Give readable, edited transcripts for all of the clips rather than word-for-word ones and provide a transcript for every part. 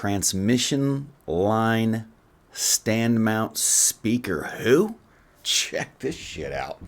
transmission line stand mount speaker. Who? Check this shit out.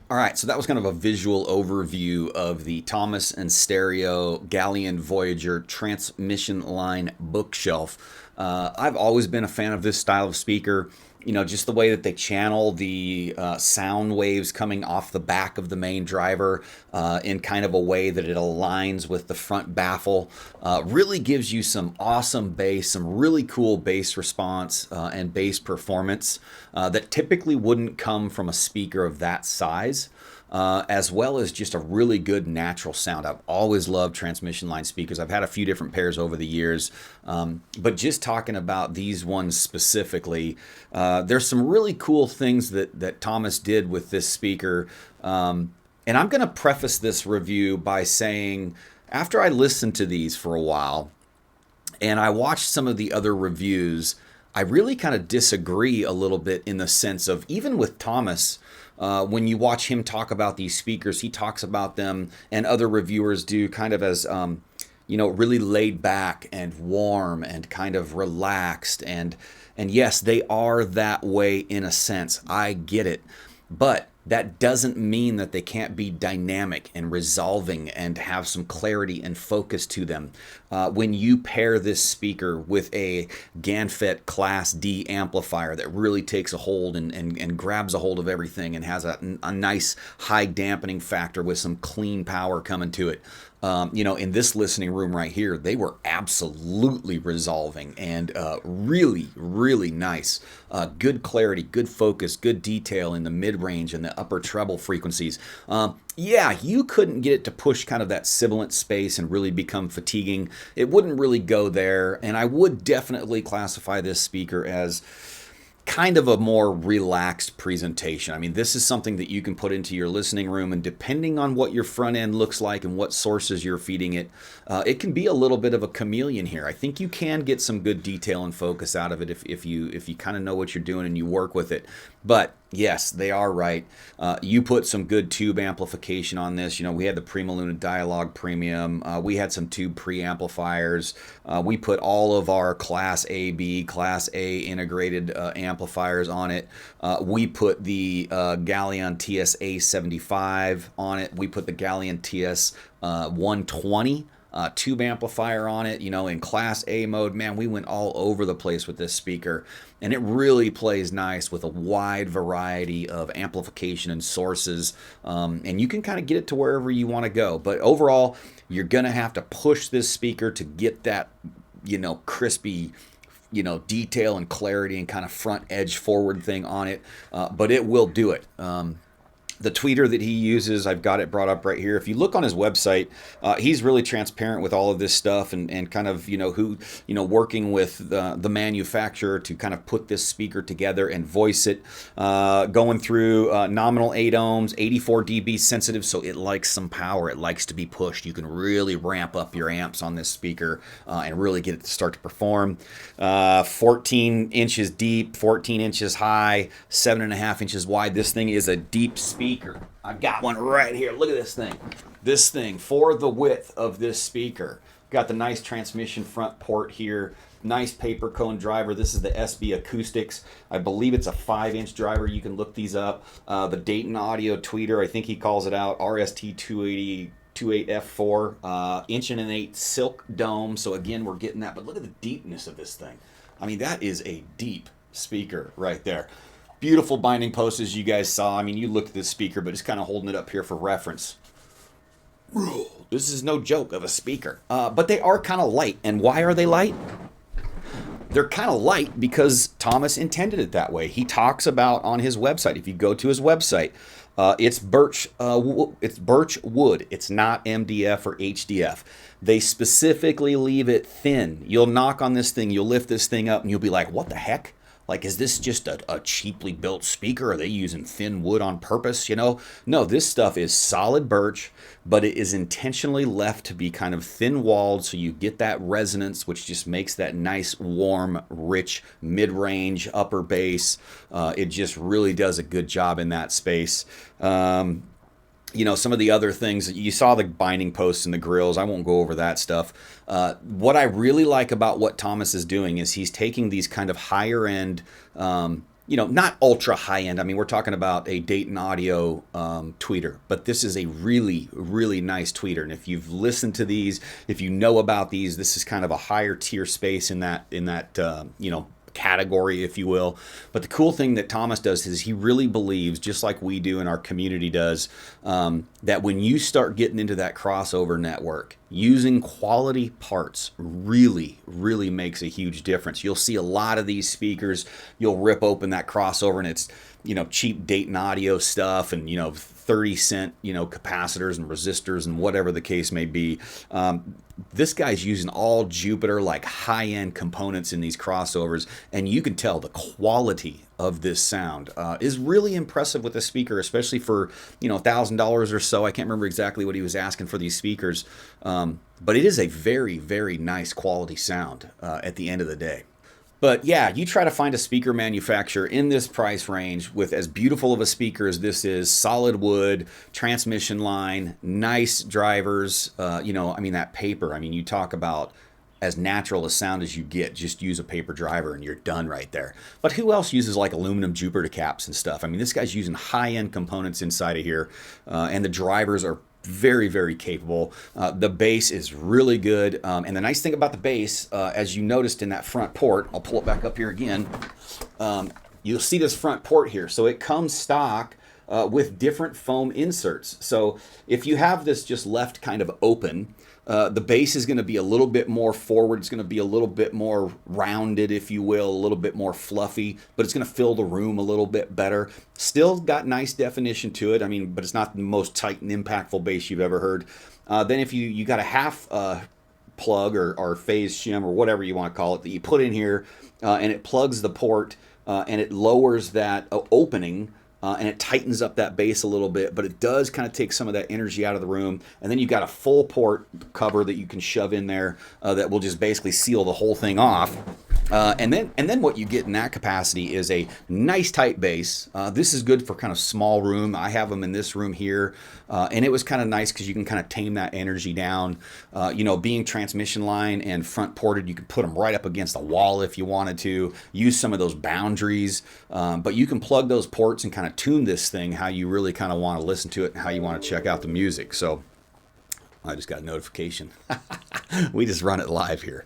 All right, so that was kind of a visual overview of the Thomas & Stereo Galion Voyager transmission line bookshelf. I've always been a fan of this style of speaker. You know, just the way that they channel the sound waves coming off the back of the main driver in kind of a way that it aligns with the front baffle really gives you some awesome bass, some really cool bass response and bass performance that typically wouldn't come from a speaker of that size. As well as just a really good natural sound. I've always loved transmission line speakers. I've had a few different pairs over the years, but just talking about these ones specifically, there's some really cool things that Thomas did with this speaker. And I'm going to preface this review by saying, after I listened to these for a while, and I watched some of the other reviews, I really kind of disagree a little bit in the sense of, even with Thomas, when you watch him talk about these speakers, he talks about them, and other reviewers do, kind of as, you know, really laid back and warm and kind of relaxed. And yes, they are that way in a sense. I get it. But that doesn't mean that they can't be dynamic and resolving and have some clarity and focus to them. When you pair this speaker with a Ganfet Class D amplifier that really takes a hold and grabs a hold of everything and has a nice high dampening factor with some clean power coming to it. You know, in this listening room right here, they were absolutely resolving and really, really nice. Good clarity, good focus, good detail in the mid-range and the upper treble frequencies. Yeah, you couldn't get it to push kind of that sibilant space and really become fatiguing. It wouldn't really go there, and I would definitely classify this speaker as kind of a more relaxed presentation. I mean, this is something that you can put into your listening room, and depending on what your front end looks like and what sources you're feeding it, it can be a little bit of a chameleon here. I think you can get some good detail and focus out of it if you kind of know what you're doing and you work with it. But yes, they are right. You put some good tube amplification on this. You know, we had the PrimaLuna DiaLouge Premium. We had some tube preamplifiers. We put all of our Class A, B, Class A integrated amplifiers on it. We put the Galion TS-A75 on it. We put the Galion TS-120 tube amplifier on it. You know, in Class A mode, man, we went all over the place with this speaker, and it really plays nice with a wide variety of amplification and sources, and you can kind of get it to wherever you want to go. But overall, you're gonna have to push this speaker to get that, you know, crispy, you know, detail and clarity and kind of front edge forward thing on it, but it will do it. The tweeter that he uses, I've got it brought up right here. If you look on his website, he's really transparent with all of this stuff and kind of, you know, working with the manufacturer to kind of put this speaker together and voice it. Going through nominal 8 ohms, 84 dB sensitive, so it likes some power. It likes to be pushed. You can really ramp up your amps on this speaker and really get it to start to perform. 14 inches deep, 14 inches high, 7.5 inches wide. This thing is a deep speaker. I've got one right here. Look at this thing. This thing, for the width of this speaker. Got the nice transmission front port here. Nice paper cone driver. This is the SB Acoustics. I believe it's a 5-inch driver. You can look these up. The Dayton Audio tweeter, I think he calls it out, RST 288F4, 1.1" silk dome. So again, we're getting that. But look at the deepness of this thing. I mean, that is a deep speaker right there. Beautiful binding post, as you guys saw. I mean, you looked at this speaker, but just kind of holding it up here for reference. This is no joke of a speaker. But they are kind of light. And why are they light? They're kind of light because Thomas intended it that way. He talks about on his website, if you go to his website, it's birch wood. It's not MDF or HDF. They specifically leave it thin. You'll knock on this thing, you'll lift this thing up, and you'll be like, what the heck? Like, is this just a cheaply built speaker? Are they using thin wood on purpose, you know? No, this stuff is solid birch, but it is intentionally left to be kind of thin-walled so you get that resonance, which just makes that nice, warm, rich, mid-range, upper bass. It just really does a good job in that space. You know, some of the other things, you saw the binding posts and the grills. I won't go over that stuff. What I really like about what Thomas is doing is he's taking these kind of higher end, you know, not ultra high end. I mean, we're talking about a Dayton Audio tweeter, but this is a really, really nice tweeter. And if you've listened to these, if you know about these, this is kind of a higher tier space in that you know, category, if you will. But the cool thing that Thomas does is he really believes, just like we do and our community does, that when you start getting into that crossover network, using quality parts really, really makes a huge difference. You'll see a lot of these speakers, you'll rip open that crossover and it's, you know, cheap Dayton Audio stuff and, you know, 30-cent, you know, capacitors and resistors and whatever the case may be. This guy's using all Jupiter, like high-end components in these crossovers, and you can tell the quality of this sound is really impressive with the speaker, especially for, you know, $1,000 or so. I can't remember exactly what he was asking for these speakers, but it is a very, very nice quality sound at the end of the day. But yeah, you try to find a speaker manufacturer in this price range with as beautiful of a speaker as this is, solid wood, transmission line, nice drivers, you know, I mean, that paper, I mean, you talk about as natural a sound as you get, just use a paper driver and you're done right there. But who else uses like aluminum Jupiter caps and stuff? I mean, this guy's using high-end components inside of here, and the drivers are very, very capable. The bass is really good. And the nice thing about the bass, as you noticed in that front port, I'll pull it back up here again. You'll see this front port here. So it comes stock with different foam inserts. So if you have this just left kind of open, the bass is going to be a little bit more forward. It's going to be a little bit more rounded, if you will, a little bit more fluffy, but it's going to fill the room a little bit better. Still got nice definition to it. I mean, but it's not the most tight and impactful bass you've ever heard. Then if you got a half plug or phase shim or whatever you want to call it that you put in here, and it plugs the port and it lowers that opening. And it tightens up that bass a little bit, but it does kind of take some of that energy out of the room. And then you've got a full port cover that you can shove in there that will just basically seal the whole thing off. And then what you get in that capacity is a nice tight bass. This is good for kind of small room. I have them in this room here, and it was kind of nice because you can kind of tame that energy down. You know, being transmission line and front ported, you could put them right up against the wall if you wanted to. Use some of those boundaries, but you can plug those ports and kind of tune this thing how you really kind of want to listen to it and how you want to check out the music. So I just got a notification. We just run it live here.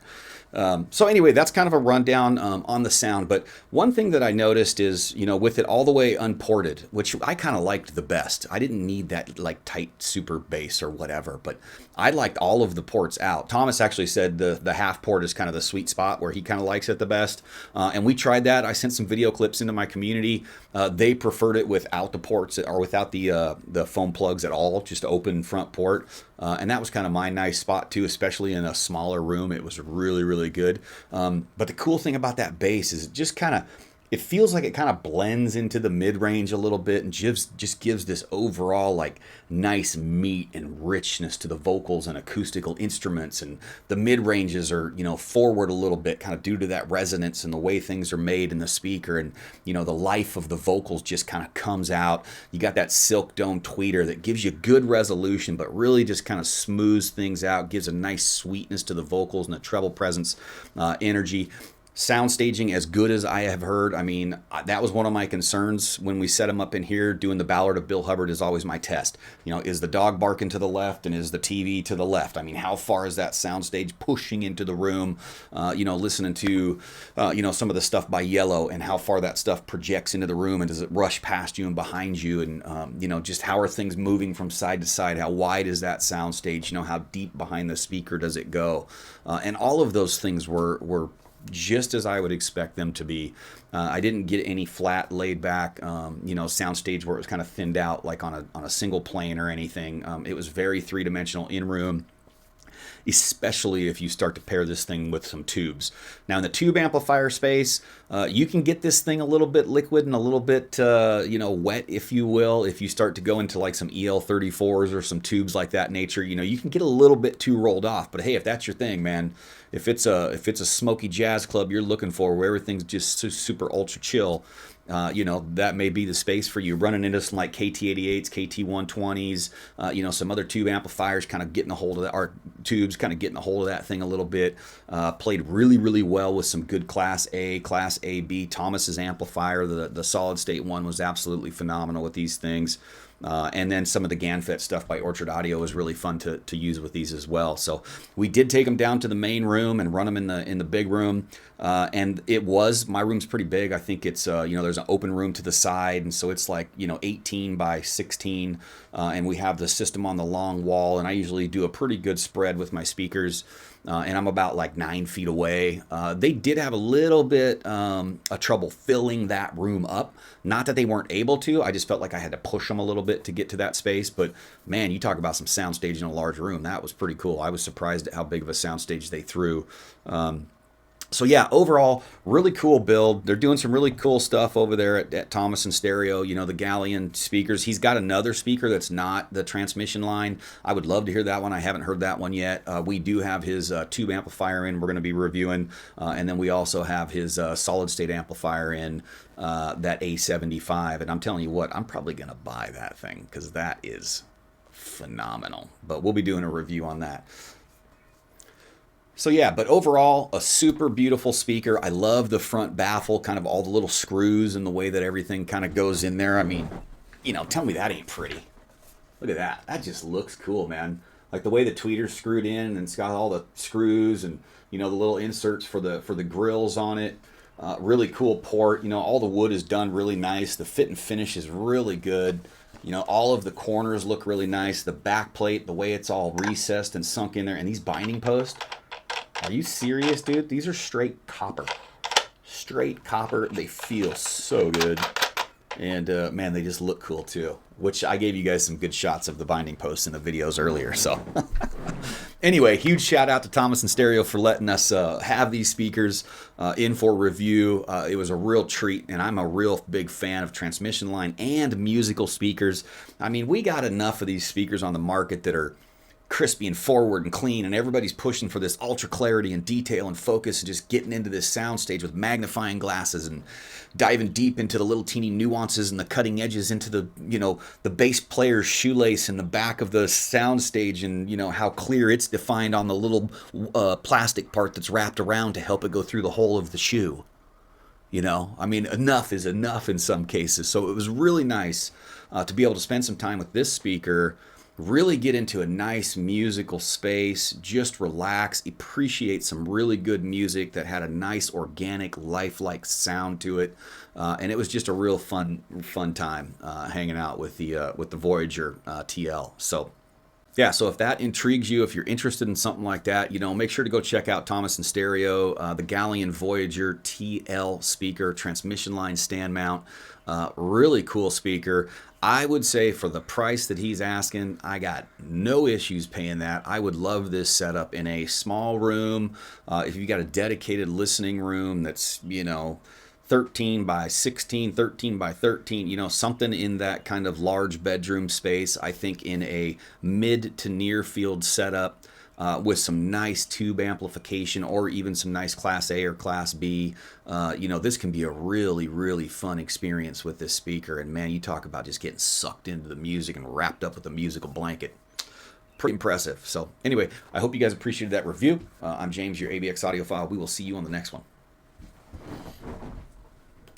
So anyway, that's kind of a rundown on the sound. But one thing that I noticed is, you know, with it all the way unported, which I kind of liked the best. I didn't need that like tight super bass or whatever, but I liked all of the ports out. Thomas actually said the half port is kind of the sweet spot where he kind of likes it the best. And we tried that. I sent some video clips into my community. They preferred it without the ports or without the foam plugs at all, just open front port. And that was kind of my nice spot too, especially in a smaller room. It was really, really good. But the cool thing about that bass is it just kind of, it feels like it kind of blends into the mid-range a little bit and just gives this overall like nice meat and richness to the vocals and acoustical instruments. And the mid-ranges are, you know, forward a little bit kind of due to that resonance and the way things are made in the speaker. And, you know, the life of the vocals just kind of comes out. You got that silk dome tweeter that gives you good resolution, but really just kind of smooths things out, gives a nice sweetness to the vocals and the treble presence, energy. sound staging as good as I have heard. I mean, that was one of my concerns when we set them up in here. Doing the Ballad of Bill Hubbard is always my test. You know, is the dog barking to the left and is the TV to the left? I mean, how far is that sound stage pushing into the room? You know, listening to, you know, some of the stuff by Yellow, and how far that stuff projects into the room, and does it rush past you and behind you? And, you know, just how are things moving from side to side? How wide is that sound stage? You know, how deep behind the speaker does it go? And all of those things were just as I would expect them to be. I didn't get any flat, laid back, you know, soundstage where it was kind of thinned out like on a single plane or anything. It was very three-dimensional in room, especially if you start to pair this thing with some tubes. Now in the tube amplifier space, you can get this thing a little bit liquid and a little bit, you know, wet, if you will. If you start to go into like some EL34s or some tubes like that nature, you know, you can get a little bit too rolled off. But hey, if that's your thing, man, if it's a smoky jazz club you're looking for where everything's just super ultra chill, you know, that may be the space for you. Running into some like KT88s, KT120s, you know, some other tube amplifiers, kind of getting a hold of that, or tubes, kind of getting a hold of that thing a little bit. Played really well with some good Class A, Class AB. Thomas's amplifier, the solid state one, was absolutely phenomenal with these things. And then some of the Ganfet stuff by Orchard Audio was really fun to use with these as well. So we did take them down to the main room and run them in the big room. And my room's pretty big. I think it's, you know, there's an open room to the side. And so it's like, you know, 18 by 16. And we have the system on the long wall. And I usually do a pretty good spread with my speakers. And I'm about like 9 feet away. They did have a little bit of trouble filling that room up. Not that they weren't able to. I just felt like I had to push them a little bit to get to that space. But man, you talk about some soundstage in a large room. That was pretty cool. I was surprised at how big of a soundstage they threw. So yeah, overall, really cool build. They're doing some really cool stuff over there at Thomas and Stereo. You know, the Galion speakers. He's got another speaker that's not the transmission line. I would love to hear that one. I haven't heard that one yet. We do have his tube amplifier in. We're going to be reviewing. And then we also have his solid state amplifier in, that A75. And I'm telling you what, I'm probably going to buy that thing because that is phenomenal. But we'll be doing a review on that. So yeah, but overall, a super beautiful speaker. I love the front baffle, kind of all the little screws and the way that everything kind of goes in there. I mean, you know, tell me that ain't pretty. Look at that. That just looks cool, man. Like the way the tweeter's screwed in, and it's got all the screws and, you know, the little inserts for the grills on it. Really cool port. You know, all the wood is done really nice. The fit and finish is really good. You know, all of the corners look really nice. The back plate, the way it's all recessed and sunk in there, and these binding posts. Are you serious, dude? These are straight copper. Straight copper. They feel so good. And, man, they just look cool, too. Which I gave you guys some good shots of the binding posts in the videos earlier. So, anyway, huge shout out to Thomas and Stereo for letting us have these speakers in for review. It was a real treat, and I'm a real big fan of transmission line and musical speakers. I mean, we got enough of these speakers on the market that are crispy and forward and clean, and everybody's pushing for this ultra clarity and detail and focus and just getting into this soundstage with magnifying glasses and diving deep into the little teeny nuances and the cutting edges into the, you know, the bass player's shoelace in the back of the soundstage, and, you know, how clear it's defined on the little plastic part that's wrapped around to help it go through the hole of the shoe. You know, I mean, enough is enough in some cases. So it was really nice to be able to spend some time with this speaker, really get into a nice musical space, just relax, appreciate some really good music that had a nice organic, lifelike sound to it, and it was just a real fun time hanging out with the Voyager TL. So yeah, so if that intrigues you, if you're interested in something like that, you know, make sure to go check out Thomas and Stereo, the Galion Voyager TL speaker, transmission line stand mount. Really cool speaker. I would say for the price that he's asking, I got no issues paying that. I would love this setup in a small room. If you got a dedicated listening room that's, you know, 13 by 16, 13 by 13, you know, something in that kind of large bedroom space. I think in a mid to near field setup, with some nice tube amplification or even some nice Class A or Class B, you know, this can be a really fun experience with this speaker. And man, you talk about just getting sucked into the music and wrapped up with a musical blanket. Pretty impressive. So anyway, I hope you guys appreciated that review. I'm James, your ABX audiophile. We will see you on the next one.